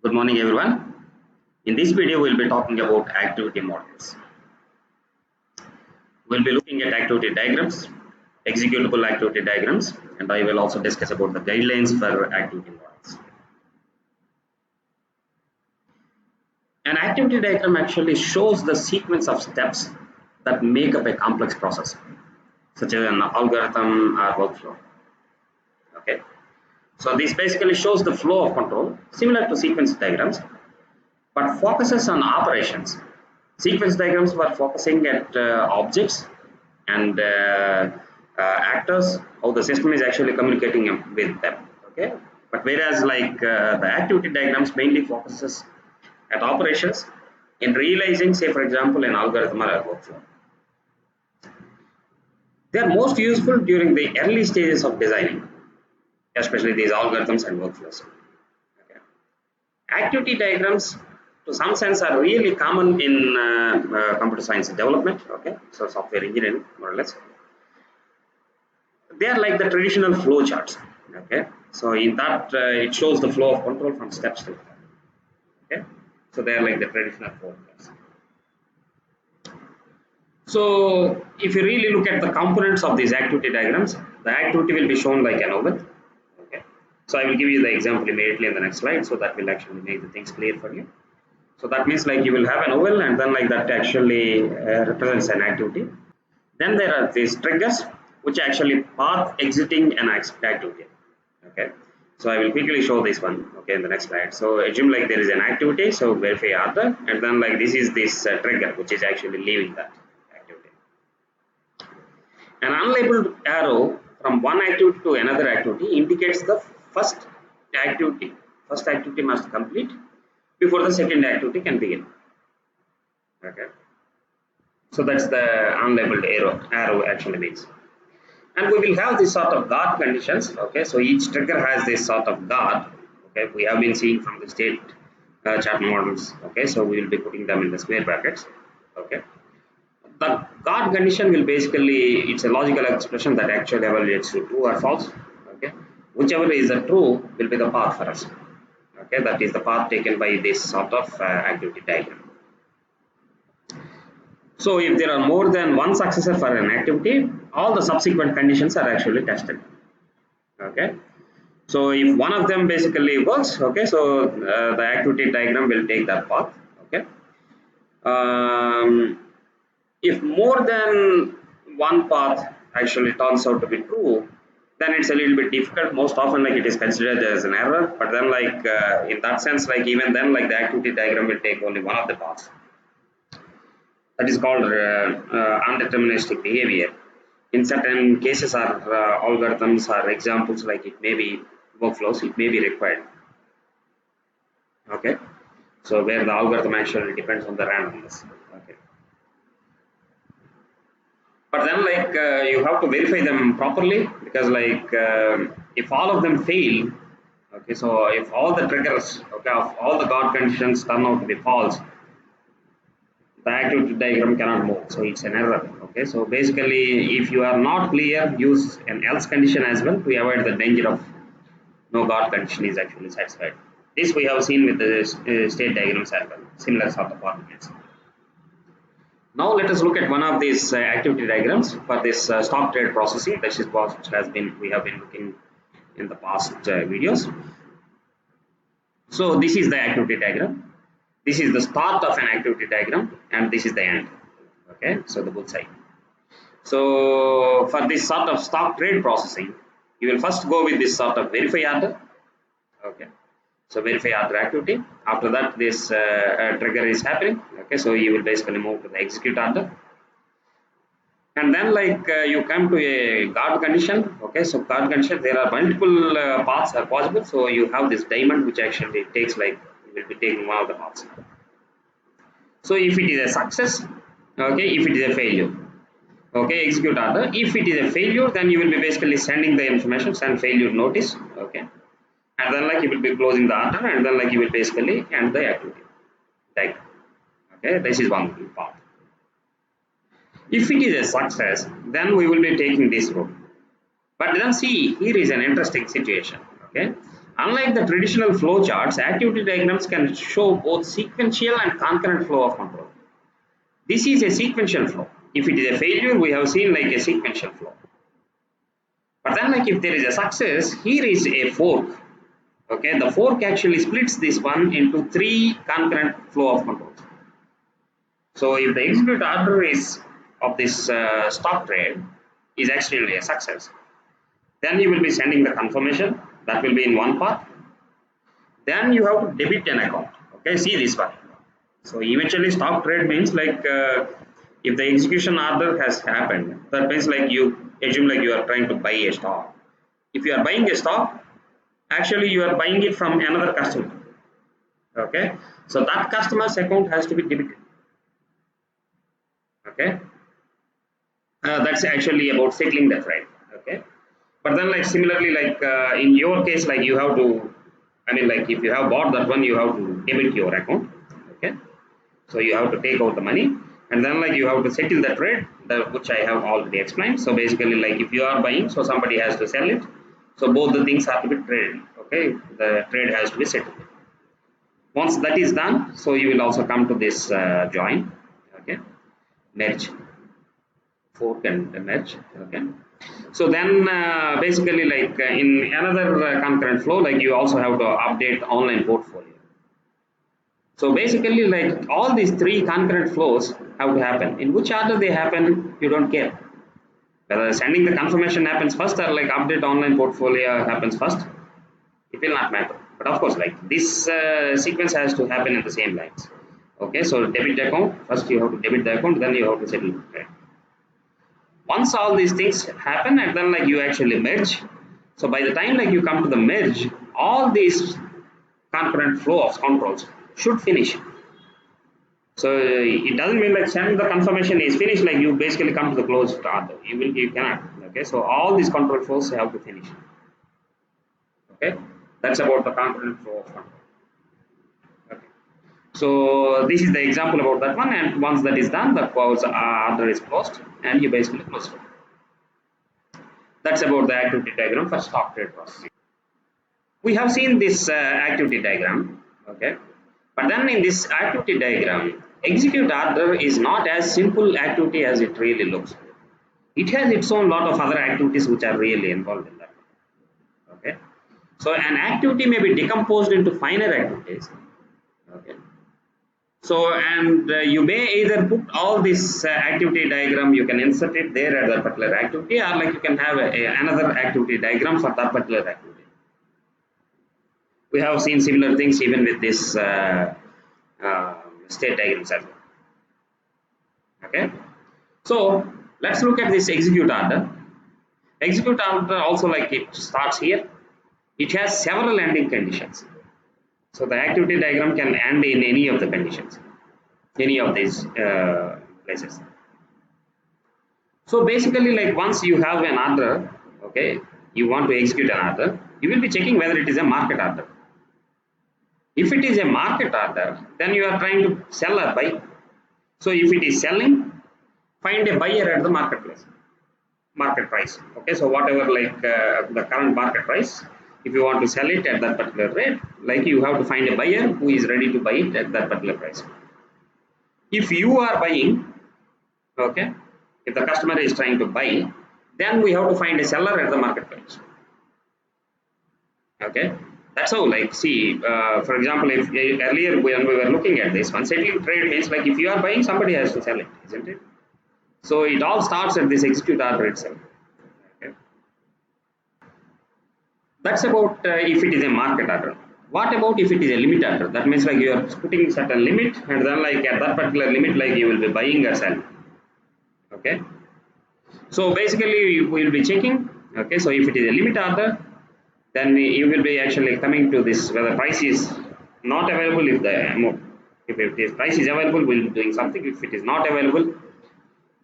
Good morning, everyone. In this video, we'll be talking about activity models. We'll be looking at activity diagrams, executable activity diagrams, and I will also discuss about the guidelines for activity models. An activity diagram actually shows the sequence of steps that make up a complex process, such as an algorithm or workflow. Okay. So this basically shows the flow of control, similar to sequence diagrams, but focuses on operations. Sequence diagrams were focusing at objects and actors, how the system is actually communicating with them. Okay, but whereas the activity diagrams mainly focuses at operations in realizing, say for example, an algorithm or a workflow. They are most useful during the early stages of designing, especially these algorithms and workflows. Okay. Activity diagrams to some sense are really common in computer science development. Okay, so software engineering more or less. They are like the traditional flow charts. Okay, so in that it shows the flow of control from steps to step. Okay, so they are like the traditional flow charts. So if you really look at the components of these activity diagrams, the activity will be shown like an oval. Okay, so I will give you the example immediately in the next slide, so that will actually make the things clear for you. So that means like you will have an oval, and then like that actually represents an activity. Then there are these triggers, which actually path exiting an activity. Okay, so I will quickly show this one. Okay, in the next slide. So assume like there is an activity, so verify order, and then like this is this trigger, which is actually leaving that activity. An unlabeled arrow from one activity to another activity indicates the first activity. First activity must complete before the second activity can begin. Okay, so that's the unlabeled arrow actually means. And we will have this sort of guard conditions. Okay, so each trigger has this sort of guard. Okay, we have been seeing from the state chart models. Okay, so we will be putting them in the square brackets. Okay, the guard condition will basically, it's a logical expression that actually evaluates to true or false. Okay, whichever is the true will be the path for us. Okay, that is the path taken by this sort of activity diagram. So if there are more than one successor for an activity, all the subsequent conditions are actually tested. Okay, so if one of them basically works, okay, so the activity diagram will take that path. Okay, if more than one path actually turns out to be true, then it's a little bit difficult. Most often like it is considered as an error, but then like in that sense, like even then like the activity diagram will take only one of the paths. That is called undeterministic behavior. In certain cases or algorithms or examples, like it may be workflows, it may be required. Okay, so where the algorithm actually depends on the randomness. Okay, but then like you have to verify them properly, because like if all of them fail, okay, so if all the triggers, okay, of all the guard conditions turn out to be false, the activity diagram cannot move, so it's an error. Okay, so basically if you are not clear, use an else condition as well to avoid the danger of no guard condition is actually satisfied. This we have seen with the state diagrams as well, similar sort of arguments. Now let us look at one of these activity diagrams for this stock trade processing. This is what has been, we have been looking in the past videos. So this is the activity diagram. This is the start of an activity diagram, and this is the end. Okay, so the both side. So for this sort of stock trade processing, you will first go with this sort of verify order. Okay, so verify order activity. After that, this trigger is happening. Okay, so you will basically move to the execute order, and then like you come to a guard condition. Okay, so guard condition, there are multiple paths are possible. So you have this diamond, which actually takes like, you will be taking one of the paths. So if it is a success, okay, if it is a failure, okay, execute order. If it is a failure, then you will be basically sending the information, send failure notice. Okay, and then like you will be closing the order, and then like you will basically end the activity. Like, okay, this is one path. If it is a success, then we will be taking this route. But then see, here is an interesting situation. Okay, Unlike the traditional flow charts, activity diagrams can show both sequential and concurrent flow of control. This is a sequential flow. If it is a failure, we have seen like a sequential flow. But then like if there is a success, here is a fork. Okay, the fork actually splits this one into 3 concurrent flow of controls. So if the execute order is of this stock trade is actually a success, then you will be sending the confirmation that will be in one path. Then you have to debit an account. Okay, see this one. So eventually stock trade means like if the execution order has happened, that means like you assume like you are trying to buy a stock. If you are buying a stock, actually you are buying it from another customer. Okay, so that customer's account has to be debited. Okay, that's actually about settling the trade. Okay, but then like similarly like in your case like you have to, I mean like if you have bought that one you have to debit your account. Okay, so you have to take out the money and then like you have to settle the trade, which I have already explained. So basically like if you are buying, so somebody has to sell it, so both the things have to be traded. Okay, the trade has to be settled. Once that is done, so you will also come to this join. Okay, merge, fork and merge. Okay, so then basically like in another concurrent flow, like you also have to update online portfolio. So basically like all these 3 concurrent flows have to happen. In which order they happen, you don't care. Whether sending the confirmation happens first or like update online portfolio happens first, it will not matter. But of course like this sequence has to happen in the same lines. Okay, so debit account, first you have to debit the account, then you have to settle the trade. Once all these things happen and then like you actually merge, so by the time like you come to the merge, all these concurrent flow of controls should finish. So it doesn't mean like send the confirmation is finished, like you basically come to the closed order. You cannot. Okay, so all these control flows have to finish. Okay, that's about the concurrent flow of control. Okay, so this is the example about that one, and once that is done, the close order is closed, and you basically close it. That's about the activity diagram for stock trade processing. We have seen this activity diagram. Okay, but then in this activity diagram, execute order is not as simple activity as it really looks. It has its own lot of other activities which are really involved in that. Okay, so an activity may be decomposed into finer activities. Okay, so and you may either put all this activity diagram, you can insert it there at that particular activity, or like you can have another activity diagram for that particular activity. We have seen similar things even with this state diagrams as well. Okay, so let's look at this execute order. Execute order also like it starts here. It has several ending conditions. So the activity diagram can end in any of the conditions, any of these places. So basically like once you have an order, okay, you want to execute an order, you will be checking whether it is a market order. If it is a market order, then you are trying to sell or buy. So if it is selling, find a buyer at the marketplace, market price. Okay, so whatever like the current market price, if you want to sell it at that particular rate, like you have to find a buyer who is ready to buy it at that particular price. If you are buying, okay, if the customer is trying to buy, then we have to find a seller at the marketplace. Okay, that's how like see for example if earlier when we were looking at this one, settling trade means like if you are buying, somebody has to sell it, isn't it? So it all starts at this execute order itself. Okay, that's about if it is a market order. What about if it is a limit order? That means like you are putting certain limit and then like at that particular limit like you will be buying or selling. Okay, so basically we will be checking. Okay, so if it is a limit order, then you will be actually coming to this whether price is not available. If the amount, if it is price is available, we will be doing something. If it is not available,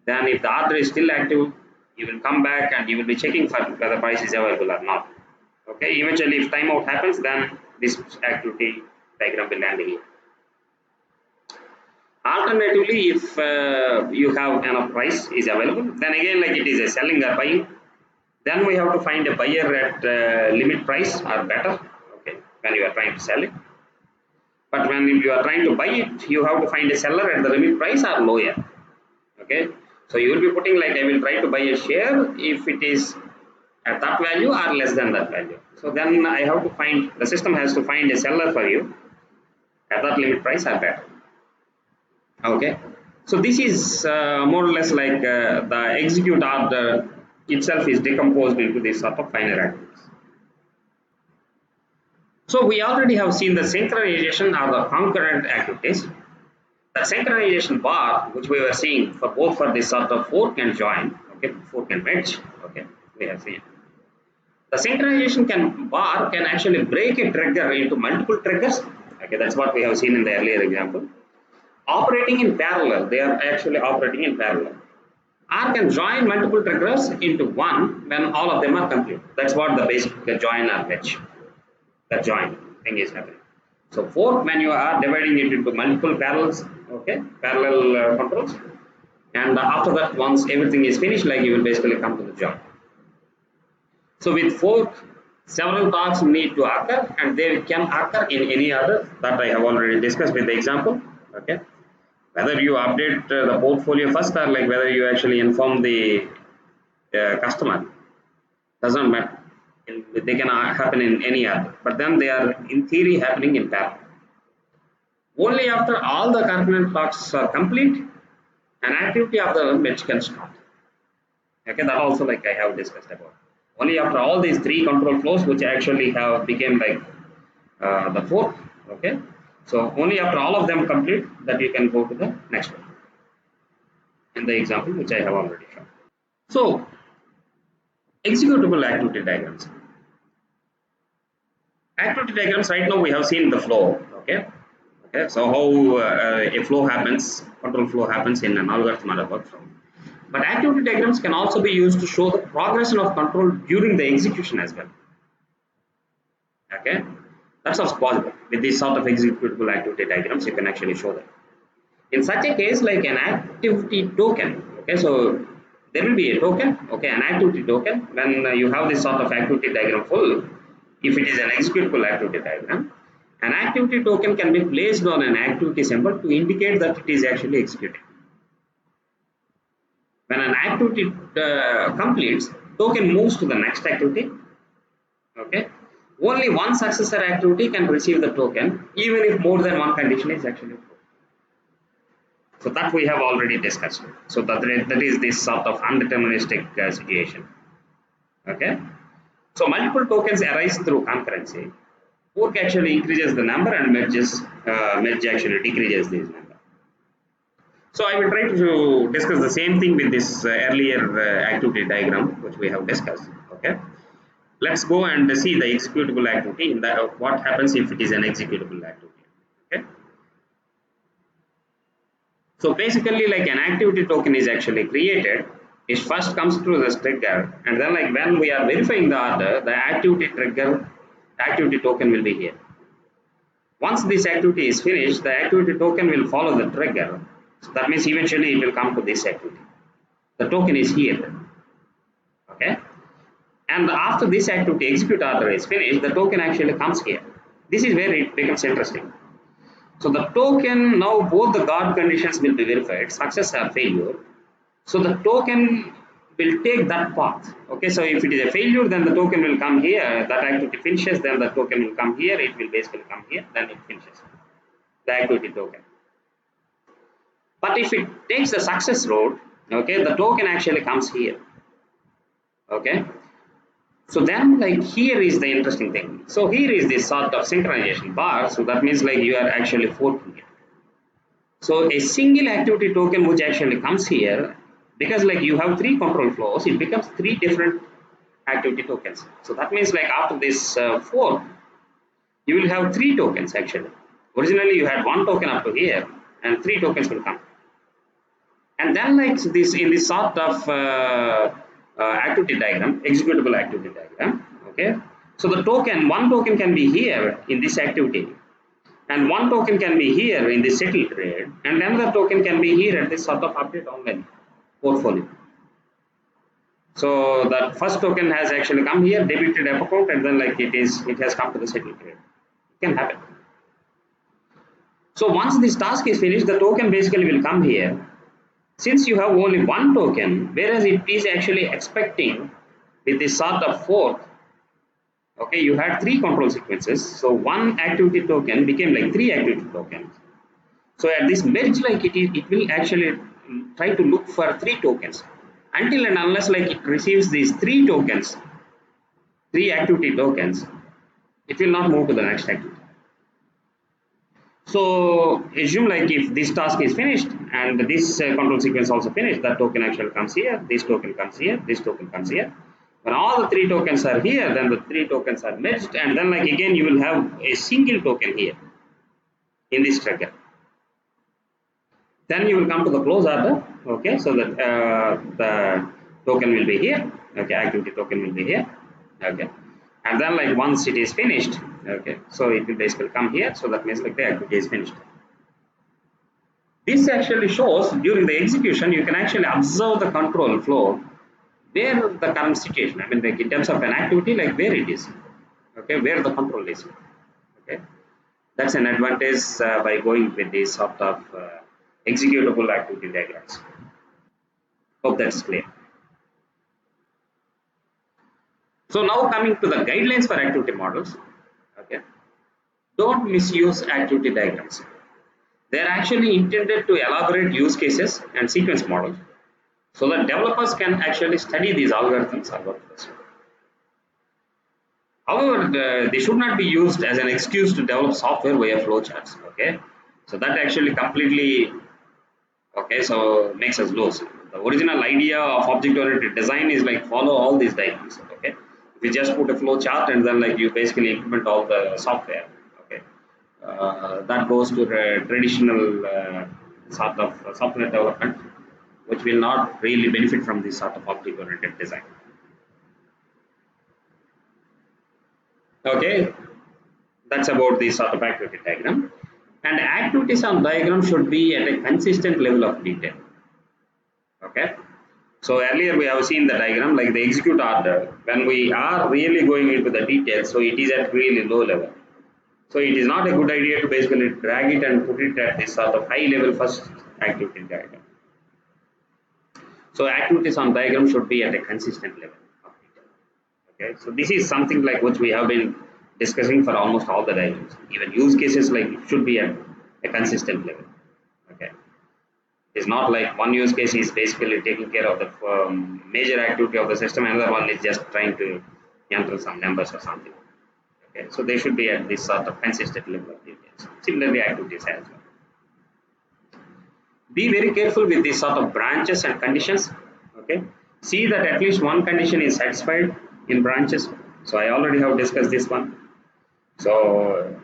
then if the order is still active, you will come back and you will be checking for whether price is available or not. Okay, eventually if timeout happens, then this activity diagram will end here. Alternatively, if you have enough price is available, then again like it is a selling or buying, then we have to find a buyer at limit price or better. Okay, when you are trying to sell it. But when you are trying to buy it, you have to find a seller at the limit price or lower. Okay, so you will be putting like I will try to buy a share if it is at that value or less than that value. So then I have to find, the system has to find a seller for you at that limit price or better. Okay, so this is more or less like the execute order itself is decomposed into this sort of finer activities. So we already have seen the synchronization or the concurrent activities. The synchronization bar, which we were seeing for both for this sort of fork and join, okay, fork and merge, okay, we have seen. The synchronization bar can actually break a trigger into multiple triggers. Okay, that's what we have seen in the earlier example. Operating in parallel, they are actually operating in parallel. R can join multiple triggers into one when all of them are complete. That's what the basic join or merge. The join thing is happening. So fork, when you are dividing it into multiple parallels, okay, parallel controls, and after that, once everything is finished, like you will basically come to the join. So with fork, several talks need to occur, and they can occur in any order that I have already discussed with the example. Okay, whether you update the portfolio first or like whether you actually inform the customer, doesn't matter. They can happen in any order, but then they are in theory happening in parallel. Only after all the concurrent talks are complete, an activity of the merge can start. Okay, that also like I have discussed about. Only after all these three control flows, which actually have became like the fourth. Okay, so only after all of them complete that you can go to the next one. In the example which I have already shown. So executable activity diagrams. Activity diagrams right now we have seen the flow. Okay, okay. So how a flow happens, control flow happens in an algorithm or a workflow. But activity diagrams can also be used to show the progression of control during the execution as well. Okay, that's also possible. With this sort of executable activity diagrams, you can actually show that. In such a case, like an activity token, okay, so there will be a token, okay, an activity token. When you have this sort of activity diagram full, if it is an executable activity diagram, an activity token can be placed on an activity symbol to indicate that it is actually executing. When an activity completes, token moves to the next activity. Okay, only one successor activity can receive the token, even if more than one condition is actually true. So that we have already discussed. So that is this sort of undeterministic situation. Okay, so multiple tokens arise through concurrency. Fork actually increases the number and merge actually decreases this number. So I will try to discuss the same thing with this earlier activity diagram which we have discussed. Okay, let's go and see the executable activity in that what happens if it is an executable activity. Okay, so basically like an activity token is actually created. It first comes through this trigger, and then like when we are verifying the order, the activity token will be here. Once this activity is finished, the activity token will follow the trigger. So that means eventually it will come to this activity. The token is here. Okay. And after this activity execute order is finished, the token actually comes here. This is where it becomes interesting. So the token, now both the guard conditions will be verified, success or failure. So the token will take that path. Okay, so if it is a failure, then the token will come here. That activity finishes, then the token will come here. It will basically come here, then it finishes the activity token. But if it takes the success road, okay, the token actually comes here. Okay, so then like here is the interesting thing. So here is this sort of synchronization bar. So that means like you are actually forking it. So a single activity token which actually comes here, because like you have three control flows, it becomes three different activity tokens. So that means like after this fork, you will have three tokens actually. Originally you had one token up to here, and three tokens will come. And then like this in this sort of activity diagram, executable activity diagram. Okay, so the token, one token can be here in this activity, and one token can be here in the settle trade, and another token can be here at this sort of update online portfolio. So that first token has actually come here, debited account, and then like it has come to the settle trade. It can happen. So once this task is finished, the token basically will come here. Since you have only one token, whereas it is actually expecting with this sort of fork, okay, you had three control sequences. So one activity token became like three activity tokens. So at this merge, like it will actually try to look for three tokens until and unless like it receives these three tokens, three activity tokens, it will not move to the next activity. So assume like if this task is finished and this control sequence also finished, that token actually comes here, this token comes here, this token comes here. When all the three tokens are here, then the three tokens are merged, and then like again you will have a single token here in this trigger. Then you will come to the close order, okay, so that the token will be here, okay, activity token will be here, okay, and then like once it is finished, okay, so it will basically come here, so that means like the activity is finished. This actually shows during the execution you can actually observe the control flow where the current situation, I mean like in terms of an activity, like where it is, okay, where the control is, okay. That's an advantage by going with this sort of executable activity diagrams. Hope that's clear. So now coming to the guidelines for activity models, okay. Don't misuse activity diagrams. They are actually intended to elaborate use cases and sequence models so that developers can actually study these algorithms or workflows. However, they should not be used as an excuse to develop software via flowcharts. Okay, so that actually completely, okay, so makes us lose. The original idea of object-oriented design is like follow all these diagrams. Okay, if you just put a flow chart and then like you basically implement all the software. Okay, that goes to the traditional sort of software development, which will not really benefit from this sort of object-oriented design. Okay, that's about the sort of activity diagram. And activities on diagram should be at a consistent level of detail. Okay. So earlier we have seen the diagram like the execute order. When we are really going into the details, so it is at really low level. So it is not a good idea to basically drag it and put it at this sort of high level first activity diagram. So activities on diagram should be at a consistent level of detail. Okay, so this is something like which we have been discussing for almost all the diagrams. Even use cases like it should be at a consistent level. Okay, it's not like one use case is basically taking care of the major activity of the system, another one is just trying to enter some numbers or something. Okay, so they should be at this sort of consistent level of details. Similarly, activities as well. Be very careful with these sort of branches and conditions. Okay, see that at least one condition is satisfied in branches. So I already have discussed this one. So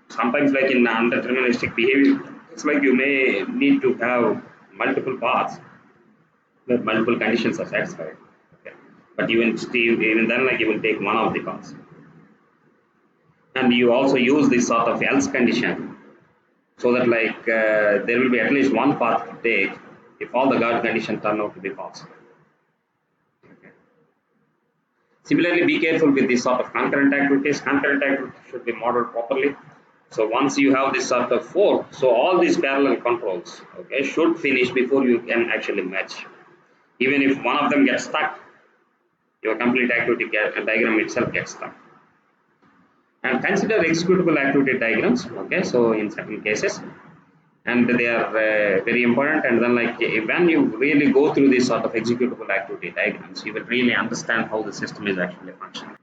sometimes like in undeterministic behavior, it's like you may need to have multiple paths where multiple conditions are satisfied. Okay, but even then like you will take one of the paths, and you also use this sort of else condition so that like there will be at least one path to take if all the guard conditions turn out to be false. Okay. Similarly, be careful with this sort of concurrent activities. Concurrent activities should be modeled properly. So once you have this sort of fork, so all these parallel controls, okay, should finish before you can actually match. Even if one of them gets stuck, your complete activity diagram itself gets stuck. And consider executable activity diagrams. Okay, so in certain cases, and they are very important, and then like when you really go through this sort of executable activity diagrams, you will really understand how the system is actually functioning.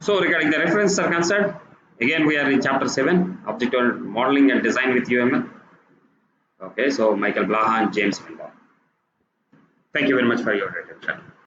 So regarding the references are concerned, again we are in chapter 7, object oriented modeling and design with UML. Okay, so Michael Blaha and James Van Thank you very much for your attention.